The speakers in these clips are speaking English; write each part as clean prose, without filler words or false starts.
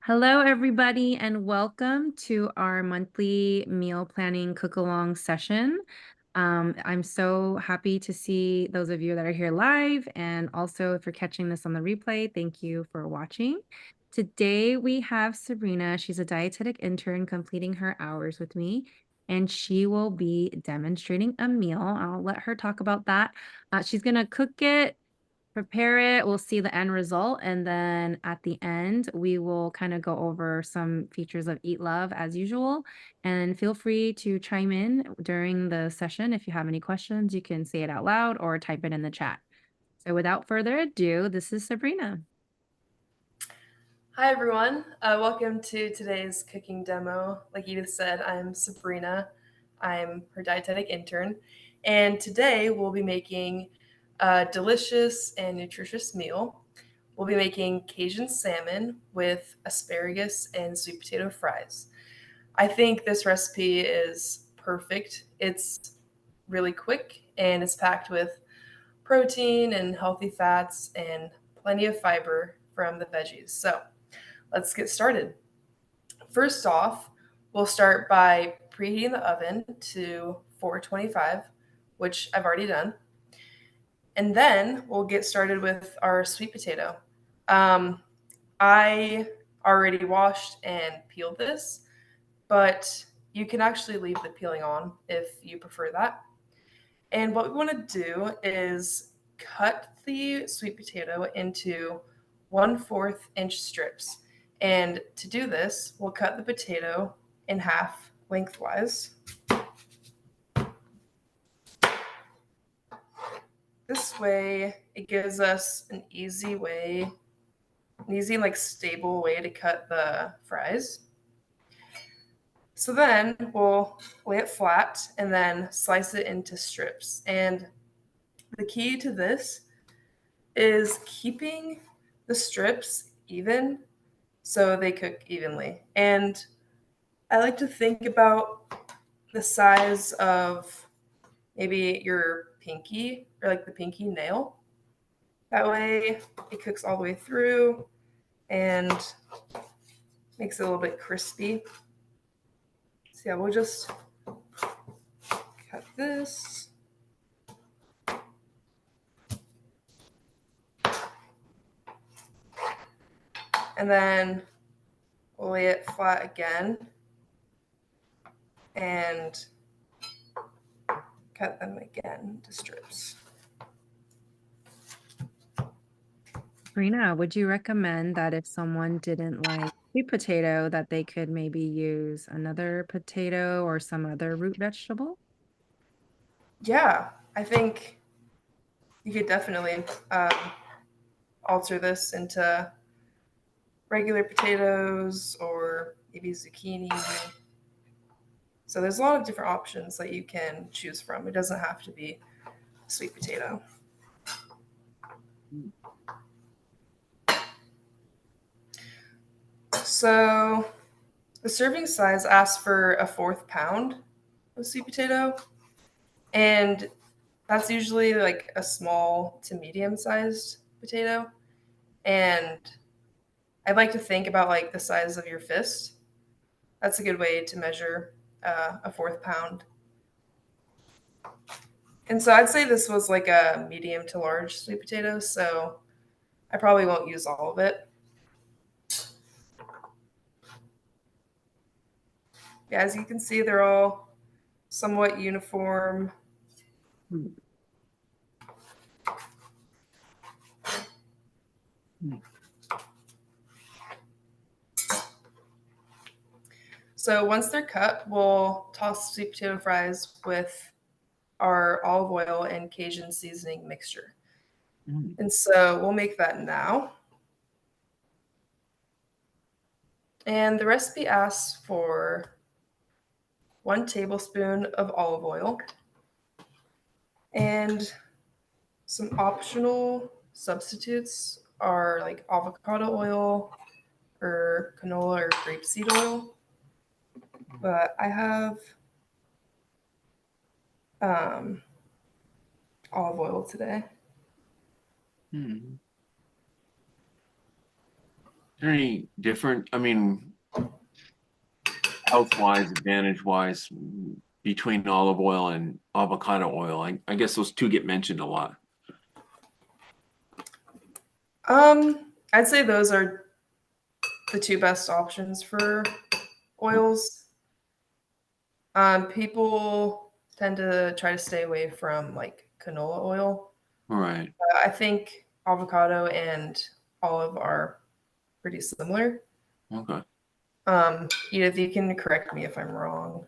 Hello, everybody, and welcome to our monthly meal planning cook-along session. I'm so happy to see those of you that are here live, and also if you're catching this on the replay, thank you for watching. Today we have Sabrina. She's a dietetic intern completing her hours with me, and she will be demonstrating a meal. I'll let her talk about that. She's gonna cook it, prepare it, we'll see the end result, and then at the end, we will kind of go over some features of EatLove as usual. And feel free to chime in during the session. If you have any questions, you can say it out loud or type it in the chat. So without further ado, this is Sabrina. Hi everyone, welcome to today's cooking demo. Like Edith said, I'm Sabrina. I'm her dietetic intern, and today we'll be making a delicious and nutritious meal. We'll be making Cajun salmon with asparagus and sweet potato fries. I think this recipe is perfect. It's really quick and it's packed with protein and healthy fats and plenty of fiber from the veggies. So let's get started. First off, we'll start by preheating the oven to 425, which I've already done. And then we'll get started with our sweet potato. I already washed and peeled this, but you can actually leave the peeling on if you prefer that. And what we want to do is cut the sweet potato into 1/4 inch strips. And to do this, we'll cut the potato in half lengthwise. This way, it gives us an easy stable way to cut the fries. So then we'll lay it flat and then slice it into strips. And the key to this is keeping the strips even so they cook evenly. And I like to think about the size of maybe your pinky or like the pinky nail. That way it cooks all the way through and makes it a little bit crispy. So yeah, we'll just cut this. And then we'll lay it flat again and cut them again to strips. Sabrina, would you recommend that if someone didn't like sweet potato, that they could maybe use another potato or some other root vegetable? Yeah, I think you could definitely alter this into regular potatoes or maybe zucchini. So there's a lot of different options that you can choose from. It doesn't have to be sweet potato. So the serving size asks for 1/4 pound of sweet potato, and that's usually like a small to medium sized potato. And I'd like to think about like the size of your fist. That's a good way to measure 1/4 pound. And so I'd say this was like a medium to large sweet potato, so I probably won't use all of it. Yeah, as you can see, they're all somewhat uniform. So once they're cut, we'll toss sweet potato fries with our olive oil and Cajun seasoning mixture. And so we'll make that now. And the recipe asks for 1 tablespoon of olive oil and some optional substitutes are like avocado oil or canola or grapeseed oil. But I have olive oil today. there any different, I mean, health-wise, advantage-wise, between olive oil and avocado oil? I guess those two get mentioned a lot. I'd say those are the two best options for oils. People tend to try to stay away from like canola oil. All right. I think avocado and olive are pretty similar. Okay. Edith, you can correct me if I'm wrong.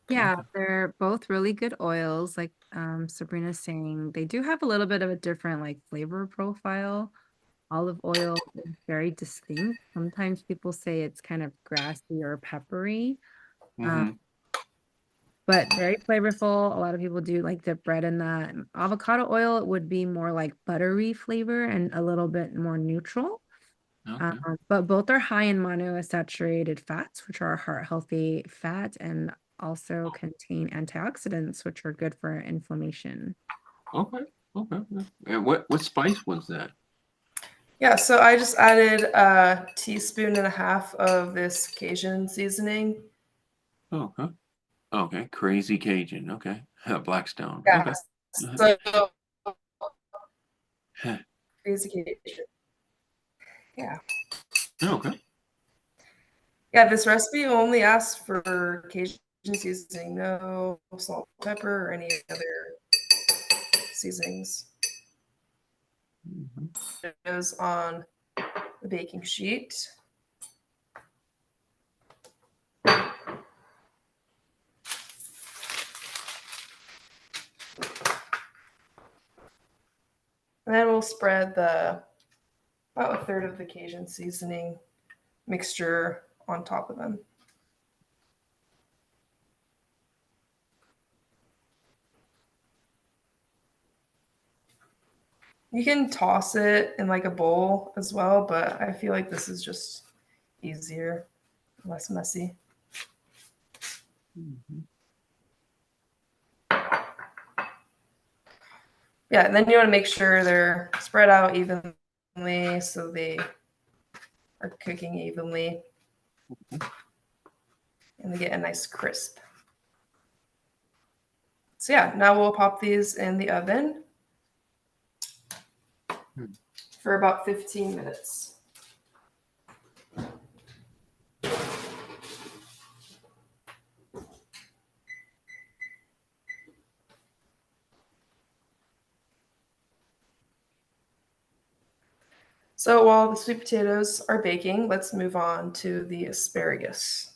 Yeah, Okay. they're both really good oils. Like Sabrina's saying, they do have a little bit of a different like flavor profile. Olive oil is very distinct. Sometimes people say it's kind of grassy or peppery, um, Mm-hmm. but very flavorful. A lot of people do like dip bread in that. Avocado oil would be more like buttery flavor and a little bit more neutral. Okay. But both are high in monounsaturated fats, which are heart healthy fat, and also contain antioxidants, which are good for inflammation. Okay. Okay. And what spice was that? Yeah, so I just added a teaspoon and a half of this Cajun seasoning. Oh, okay. Okay. Crazy Cajun. Okay. Blackstone. Yeah, Okay. Uh-huh. so Huh. crazy Cajun. Yeah. Okay. Yeah, this recipe only asks for Cajun seasoning, no salt, pepper, or any other seasonings. Mhm. It goes on the baking sheet. And then we'll spread the about a third of the Cajun seasoning mixture on top of them. You can toss it in like a bowl as well, but I feel like this is just easier, less messy. Mhm. Yeah, and then you want to make sure they're spread out evenly so they are cooking evenly and they get a nice crisp. So yeah, now we'll pop these in the oven Hmm. for about 15 minutes. So while the sweet potatoes are baking, let's move on to the asparagus.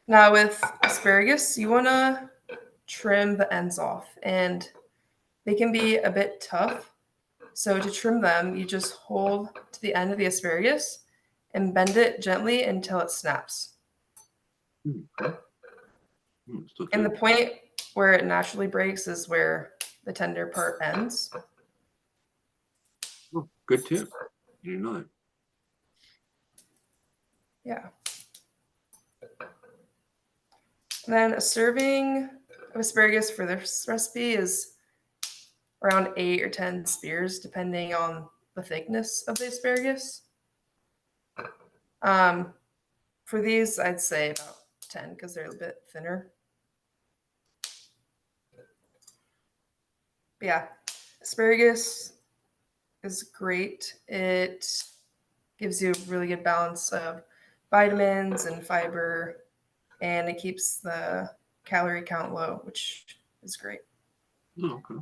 Now with asparagus, you want to trim the ends off, and they can be a bit tough. So to trim them, you just hold to the end of the asparagus and bend it gently until it snaps. Okay. So And the good. point where it naturally breaks is where the tender part ends. Oh, good tip. You know that. Yeah. And then a serving of asparagus for this recipe is around 8 or 10 spears, depending on the thickness of the asparagus. Um, for these, I'd say about 10 because they're a bit thinner. But yeah, asparagus is great. It gives you a really good balance of vitamins and fiber, and it keeps the calorie count low, which is great. Oh, okay.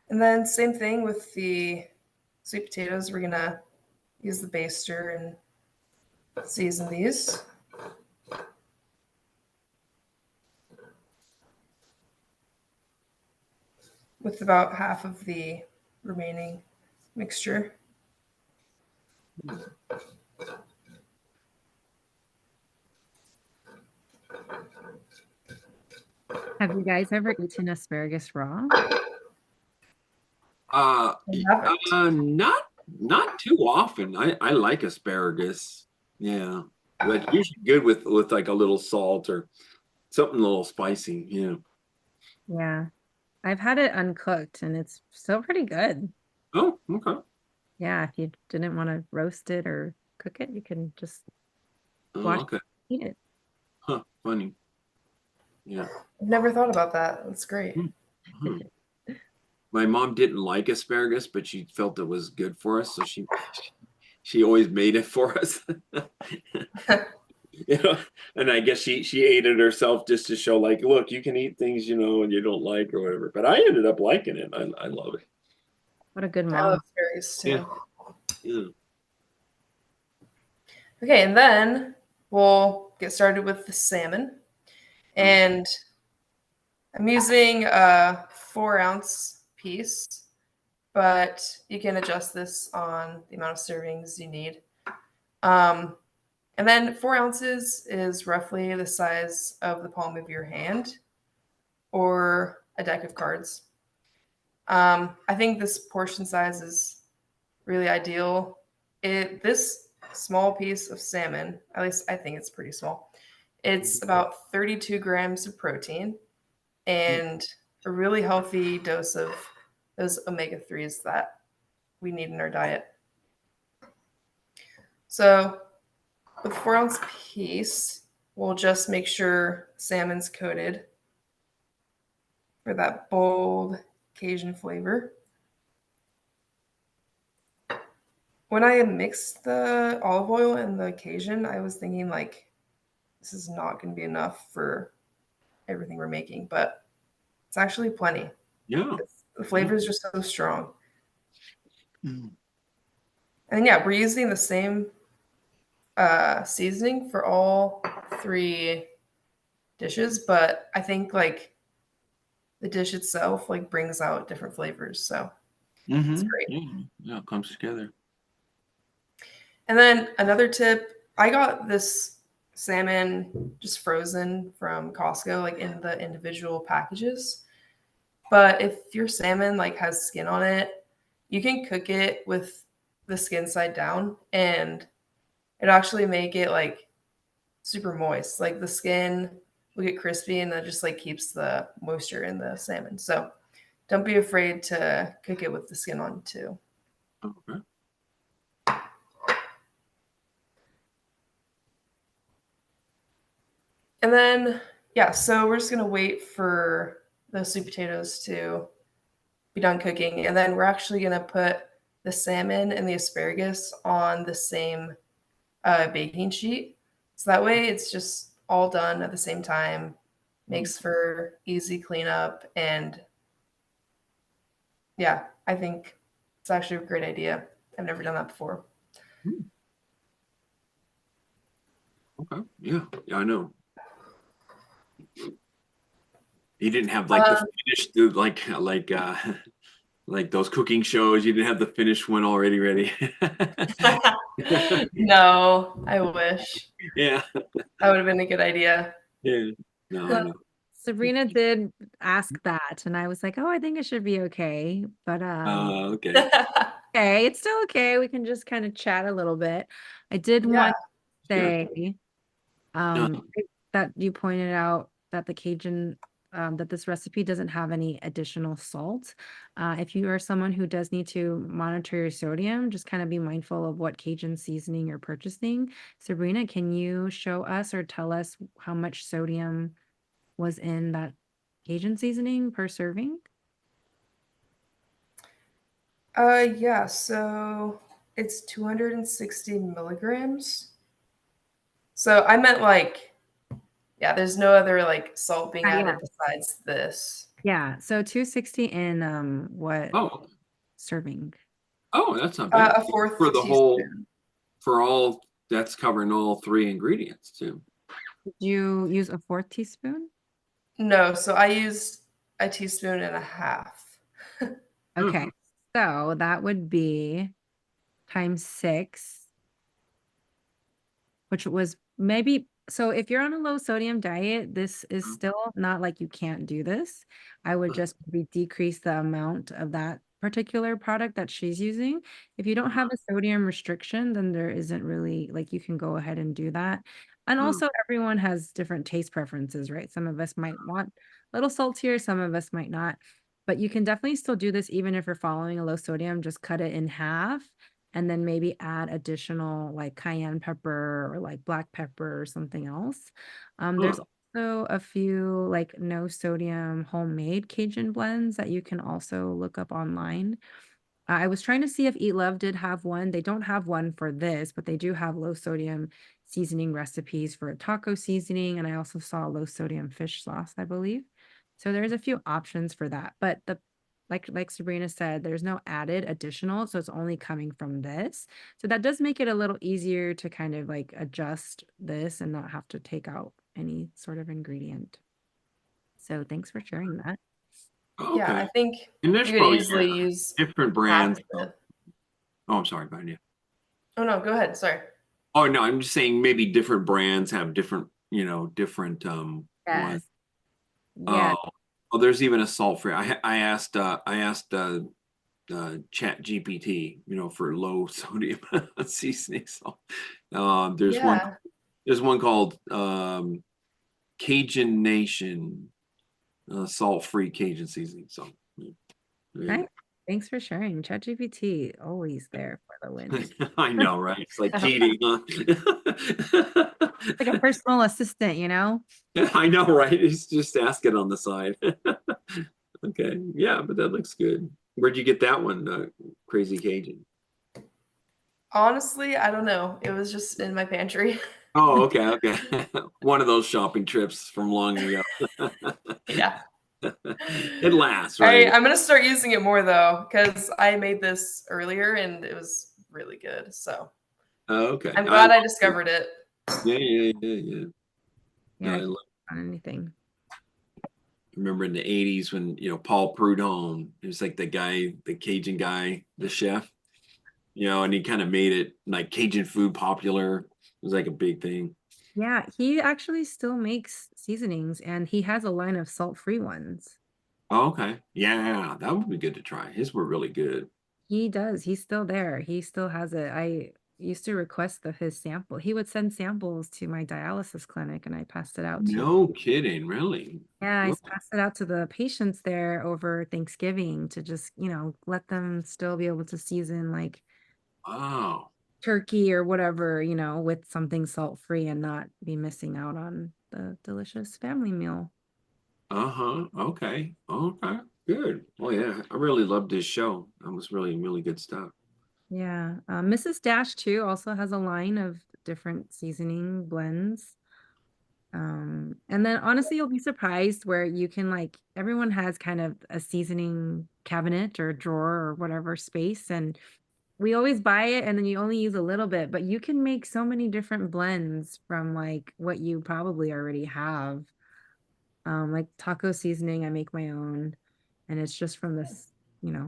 And then same thing with the sweet potatoes. We're gonna use the baster and season these. With about half of the remaining mixture. Have you guys ever eaten asparagus raw? Uh, I haven't. not too often. I like asparagus. Yeah, but usually good with like a little salt or something a little spicy. Yeah. Yeah. I've had it uncooked and it's still pretty good. Oh, okay. Yeah, if you didn't want to roast it or cook it, you can just Oh, wash okay. it, eat it. Huh. Funny. Yeah. I've never thought about that. That's great. Hmm. Hmm. My mom didn't like asparagus, but she felt it was good for us, so she always made it for us. You know, and I guess she ate it herself just to show, like, look, you can eat things, and you don't like or whatever. But I ended up liking it. I love it. What a good I love mom. asparagus Yeah. too. Yeah. Okay, and then we'll get started with the salmon. Oh, And I'm using a 4-ounce piece, but you can adjust this on the amount of servings you need. And then 4 ounces is roughly the size of the palm of your hand or a deck of cards. I think this portion size is really ideal. This small piece of salmon, at least I think it's pretty small. It's about 32 grams of protein and a really healthy dose of those omega-3s that we need in our diet. So with a 4-ounce piece, we'll just make sure salmon's coated for that bold Cajun flavor. When I mixed the olive oil and the Cajun, I was thinking like, this is not going to be enough for everything we're making, but it's actually plenty. yeah. The Yeah. flavor is just so strong. Mm. And yeah, we're using the same seasoning for all 3 dishes, but I think like the dish itself like brings out different flavors, so it's Mm-hmm. great. Yeah. Yeah. It comes together. And then another tip, I got this salmon just frozen from Costco, like in the individual packages. But if your salmon like has skin on it, you can cook it with the skin side down and it actually make it like super moist. Like the skin will get crispy and that just like keeps the moisture in the salmon. So don't be afraid to cook it with the skin on too. Okay. And then, yeah, so we're just going to wait for those sweet potatoes to be done cooking. And then we're actually going to put the salmon and the asparagus on the same baking sheet. So that way it's just all done at the same time, makes for easy cleanup. And yeah, I think it's actually a great idea. I've never done that before. Mm. Okay. Yeah. Yeah. I know. You didn't have like the Um, finished, like those cooking shows. You didn't have the finished one already ready. no, I wish. Yeah. That would have been a good idea. Yeah. No, I So know. Sabrina did ask that, and I was like, oh, I think it should be okay. But Okay. okay, it's still okay. We can just kind of chat a little bit. I did Yeah. want to Sure. say Uh, um that you pointed out that the Cajun that this recipe doesn't have any additional salt. If you are someone who does need to monitor your sodium, just kind of be mindful of what Cajun seasoning you're purchasing. Sabrina, can you show us or tell us how much sodium was in that Cajun seasoning per serving? Yeah, so it's 260 milligrams. So I meant like, yeah, there's no other like salt being Yeah. added besides this. Yeah. So 260 in what oh, serving? oh, that's not bad. A fourth For the whole, teaspoon. for all, that's covering all 3 ingredients too. Did you use a fourth teaspoon? No, so I used a teaspoon and a half. Okay. Uh-huh. So that would be times 6, which was maybe so if you're on a low sodium diet, this is still not like you can't do this. I would just maybe decrease the amount of that particular product that she's using. If you don't have a sodium restriction, then there isn't really like you can go ahead and do that. And Uh-huh. also everyone has different taste preferences, right? Some of us might want a little saltier, some of us might not. But you can definitely still do this even if you're following a low sodium, just cut it in half and then maybe add additional like cayenne pepper or like black pepper or something else. There's Huh. also a few like no sodium homemade Cajun blends that you can also look up online. I was trying to see if EatLove did have one. They don't have one for this, but they do have low sodium seasoning recipes for a taco seasoning. And I also saw low sodium fish sauce, I believe. So there's a few options for that. But the like Sabrina said, there's no added additional. So it's only coming from this. So that does make it a little easier to kind of like adjust this and not have to take out any sort of ingredient. So thanks for sharing that. Yeah, Okay. I think And there's you could probably easily use different half brands. of it. Oh, I'm sorry, Brian. Yeah. Oh no, go ahead. Sorry. Oh no, I'm just saying maybe different brands have different, different ones. Yes. Oh, Yes. oh, there's even a salt free. I asked Chat GPT, for low sodium seasoning salt. There's one Yeah. there's one called Cajun Nation salt free Cajun seasoning. So yeah. Nice. Thanks for sharing. ChatGPT, always there for the win. I know, right? It's like cheating, huh? Like a personal assistant, you know? I know, right? He's just asking on the side. Okay, yeah, but that looks good. Where'd you get that one, Crazy Cajun? Honestly, I don't know. It was just in my pantry. Oh, okay, okay. One of those shopping trips from long ago. Yeah. It lasts, All right, right? I'm gonna start using it more though, because I made this earlier and it was really good. So Oh, okay. I'm I love glad I it. discovered it. Yeah, yeah, yeah, yeah. No, Yeah, I I can love, on anything. remember in the 80s when, Paul Prudhomme, he was like the guy, the Cajun guy, the chef, and he kind of made it like Cajun food popular. It was like a big thing. Yeah, he actually still makes seasonings and he has a line of salt-free ones. Oh, okay. Yeah, that would be good to try. His were really good. He does. He's still there. He still has it. I used to request his sample. He would send samples to my dialysis clinic and I passed it out to. No kidding, really. Yeah, I Oh, passed it out to the patients there over Thanksgiving to just, let them still be able to season like wow. turkey or whatever, with something salt-free and not be missing out on the delicious family meal. Uh-huh. Okay. Okay. Good. Oh yeah. I really loved this show. That was really, really good stuff. Yeah. Mrs. Dash too also has a line of different seasoning blends. And then honestly, you'll be surprised where you can like everyone has kind of a seasoning cabinet or drawer or whatever space, and we always buy it and then you only use a little bit, but you can make so many different blends from like what you probably already have. Like taco seasoning, I make my own, and it's just from this,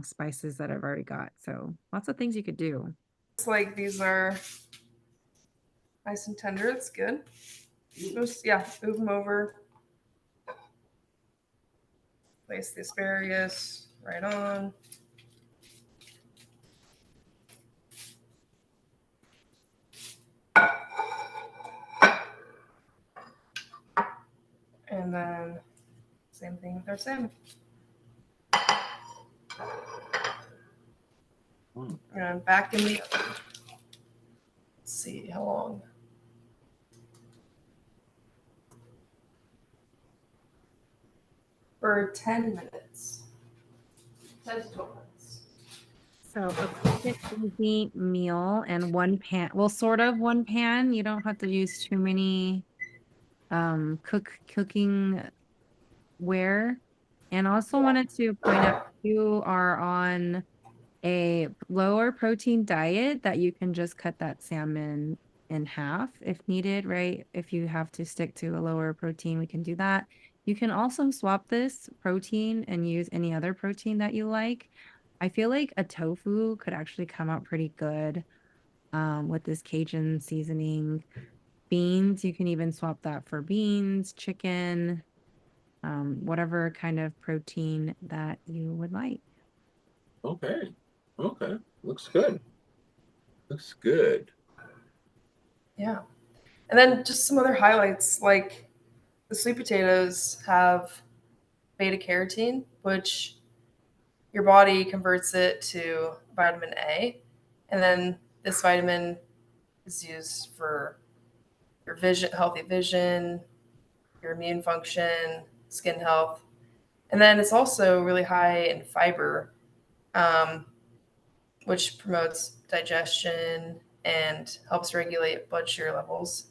spices that I've already got. So lots of things you could do. It's like these are nice and tender. It's good. Just yeah, move them over. Place the asparagus right on. And then same thing with our salmon. Mm. And back in the oven. Let's see how long. For 10 minutes. 10 to 12 minutes. So a quick and easy meal and one pan. Well, sort of one pan. You don't have to use too many cooking ware. And also Yeah. wanted to point out you are on a lower protein diet that you can just cut that salmon in half if needed, right? If you have to stick to a lower protein, we can do that. You can also swap this protein and use any other protein that you like. I feel like a tofu could actually come out pretty good with this Cajun seasoning. Beans, you can even swap that for beans, chicken, whatever kind of protein that you would like. Okay. Okay. Looks good. Looks good. Yeah. And then just some other highlights like the sweet potatoes have beta carotene, which your body converts it to vitamin A, and then this vitamin is used for your vision, healthy vision, your immune function, skin health, and then it's also really high in fiber, um, which promotes digestion and helps regulate blood sugar levels,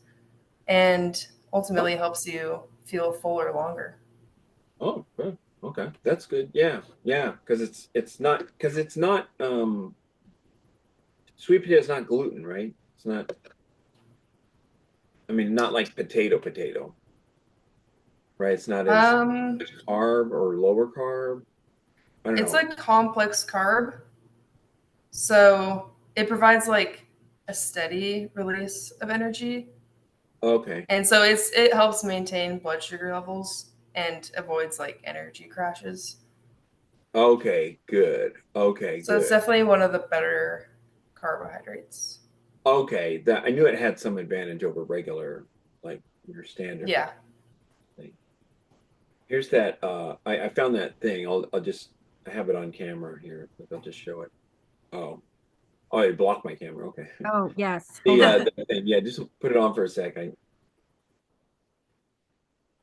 and Oh, ultimately helps you feel fuller longer. oh, good. Okay, that's good. Yeah, yeah, because it's not sweet potato is not gluten, right? It's not. I mean, not like potato, right? It's not as Um, carb or lower carb. I don't it's know. a complex carb, so it provides like a steady release of energy, Okay, and so it helps maintain blood sugar levels and avoids like energy crashes. okay, good. Okay, So it's good. definitely one of the better carbohydrates. Okay, that I knew it had some advantage over regular, like your standard Yeah. thing. Here's that. I found that thing. I'll just I have it on camera here. I'll just show it. Oh, oh, it blocked my camera. Okay. Oh, yes. Hold on. The thing. Yeah, just put it on for a sec.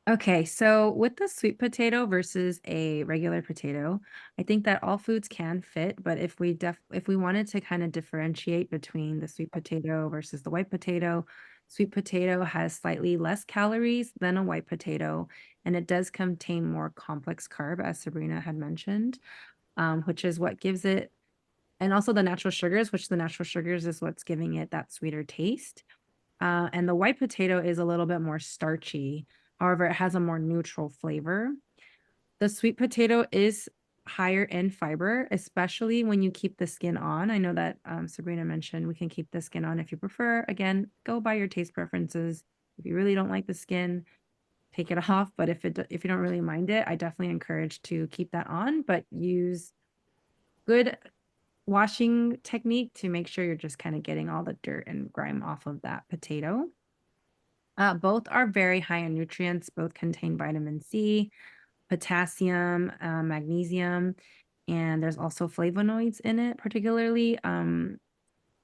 Okay, so with the sweet potato versus a regular potato, I think that all foods can fit, but if we wanted to kind of differentiate between the sweet potato versus the white potato, sweet potato has slightly less calories than a white potato, and it does contain more complex carb, as Sabrina had mentioned, which is what gives it, and also the natural sugars, which the natural sugars is what's giving it that sweeter taste. And the white potato is a little bit more starchy. However, it has a more neutral flavor. The sweet potato is higher in fiber, especially when you keep the skin on. I know that Sabrina mentioned we can keep the skin on if you prefer. Again, go by your taste preferences. If you really don't like the skin, take it off. But if you don't really mind it, I definitely encourage to keep that on, but use good washing technique to make sure you're just kind of getting all the dirt and grime off of that potato. Both are very high in nutrients. Both contain vitamin C, potassium, magnesium, and there's also flavonoids in it, particularly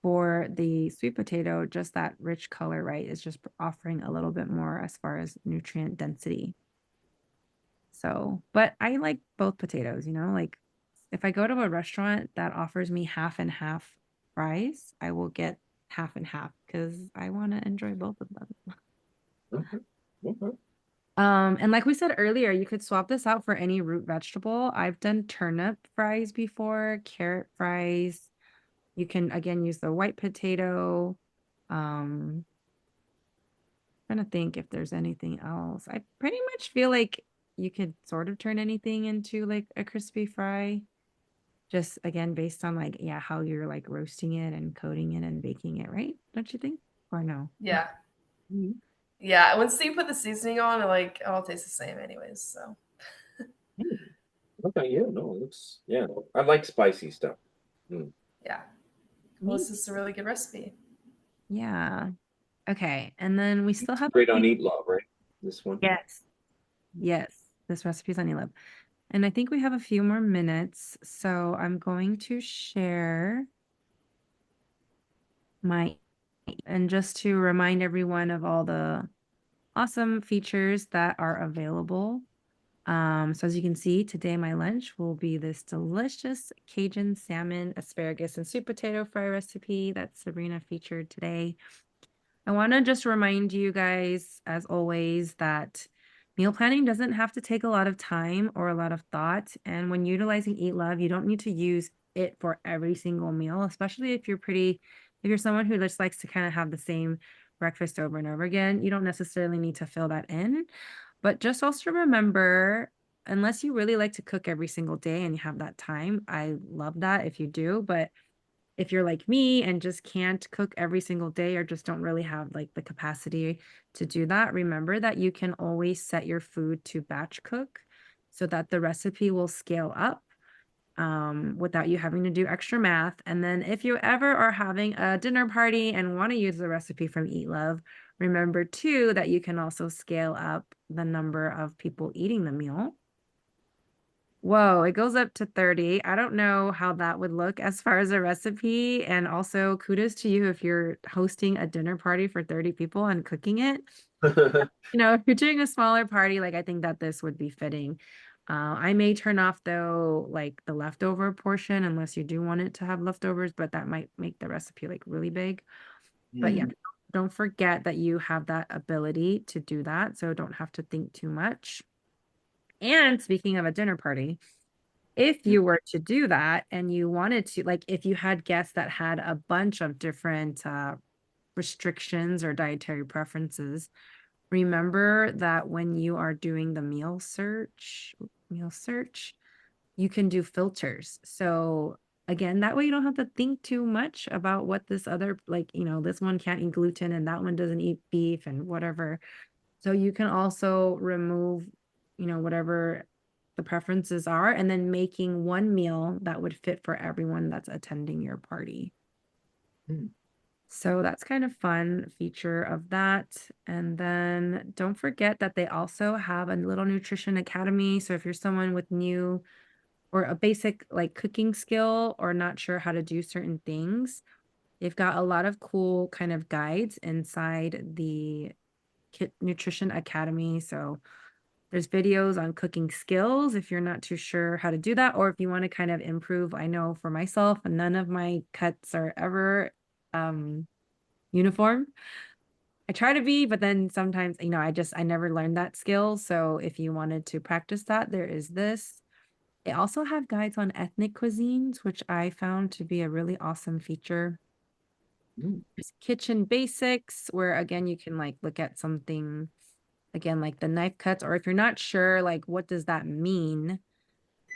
for the sweet potato. Just that rich color, right, is just offering a little bit more as far as nutrient density. So, but I like both potatoes, like if I go to a restaurant that offers me half and half fries, I will get half and half because I want to enjoy both of them. Okay. Okay. And like we said earlier, you could swap this out for any root vegetable. I've done turnip fries before, carrot fries. You can again use the white potato. Um, Trying to think if there's anything else. I pretty much feel like you could sort of turn anything into like a crispy fry. Just again, based on like, yeah, how you're like roasting it and coating it and baking it, right? Don't you think? Or no? Yeah. Mhm. Yeah. Once you put the seasoning on, it all tastes the same anyways. So Hmm. Okay. Yeah. No, it looks. Yeah. I like spicy stuff. Mm. yeah. Well, Me this is a really good recipe. Yeah. Okay. And then we still It's have a great on few. Eat Love, right? This one. Yes. Yes. This recipe is on EatLove. And I think we have a few more minutes. So I'm going to share my, and just to remind everyone of all the awesome features that are available. So as you can see, today my lunch will be this delicious Cajun salmon, asparagus, and sweet potato fry recipe that Sabrina featured today. I want to just remind you guys, as always, that meal planning doesn't have to take a lot of time or a lot of thought. And when utilizing Eat Love, you don't need to use it for every single meal, especially if you're someone who just likes to kind of have the same breakfast over and over again. You don't necessarily need to fill that in. But just also remember, unless you really like to cook every single day and you have that time, I love that if you do. But if you're like me and just can't cook every single day or just don't really have like the capacity to do that, remember that you can always set your food to batch cook so that the recipe will scale up without you having to do extra math. And then if you ever are having a dinner party and want to use the recipe from Eat Love, remember too that you can also scale up the number of people eating the meal. Whoa, it goes up to 30. I don't know how that would look as far as a recipe. And also, kudos to you if you're hosting a dinner party for 30 people and cooking it. If you're doing a smaller party, like I think that this would be fitting. I may turn off though, like the leftover portion, unless you do want it to have leftovers, but that might make the recipe like really big. But yeah, don't forget that you have that ability to do that. So don't have to think too much. And speaking of a dinner party, if you were to do that and you wanted to, like if you had guests that had a bunch of different restrictions or dietary preferences, remember that when you are doing the meal search, you can do filters. So again, that way you don't have to think too much about what this other, like, this one can't eat gluten and that one doesn't eat beef and whatever. So you can also remove, whatever the preferences are, and then making one meal that would fit for everyone that's attending your party. So that's kind of fun feature of that. And then don't forget that they also have a little nutrition academy. So if you're someone with new or a basic like cooking skill or not sure how to do certain things, they've got a lot of cool kind of guides inside the Nutrition Academy. So there's videos on cooking skills if you're not too sure how to do that, or if you want to kind of improve. I know for myself, none of my cuts are ever uniform. I try to be, but then sometimes, I never learned that skill. So if you wanted to practice that, there is this. They also have guides on ethnic cuisines, which I found to be a really awesome feature. There's kitchen basics, where again, you can like look at something, again, like the knife cuts, or if you're not sure, like, what does that mean?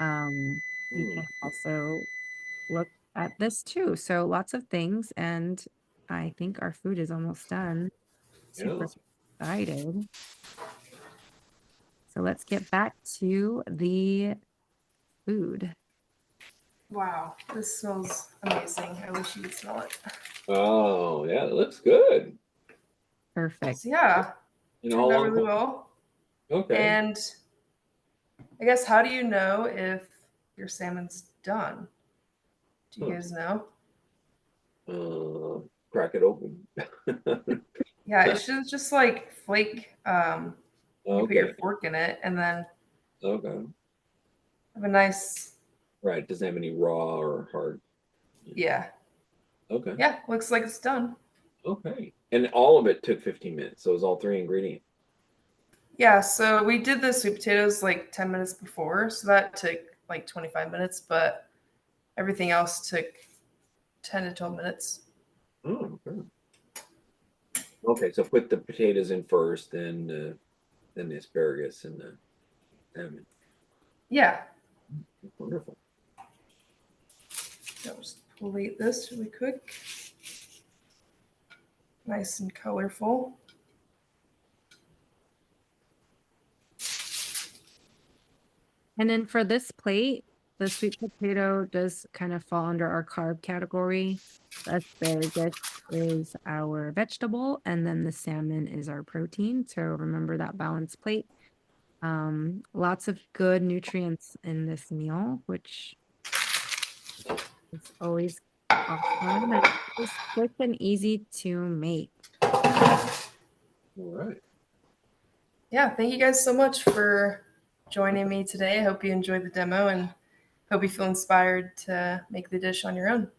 You can also look at this too. So lots of things. And I think our food is almost done. Super excited. So let's get back to the food. Wow, this smells amazing. I wish you could smell it. Oh, yeah, it looks good. Perfect. So yeah, turned out really Long. well. Okay. And I guess, how do you know if your salmon's done? Do you guys know? Crack it open. Yeah, it should just like flake. You put your Okay. fork in it and then Okay. have a nice. Right. Doesn't have any raw or hard. Yeah. Okay. Yeah, looks like it's done. Okay. And all of it took 15 minutes. So it was all three ingredients. Yeah, so we did the sweet potatoes like 10 minutes before, so that took like 25 minutes, but everything else took 10 to 12 minutes. Oh, okay. Okay. So put the potatoes in first, then the asparagus and the salmon. Yeah. Wonderful. I'll just plate this really quick. Nice and colorful. And then for this plate, the sweet potato does kind of fall under our carb category. The asparagus is our vegetable, and then the salmon is our protein. So remember that balanced plate. Lots of good nutrients in this meal, which is always awesome. And it's quick and easy to make. All right. Yeah, thank you guys so much for joining me today. I hope you enjoyed the demo and hope you feel inspired to make the dish on your own.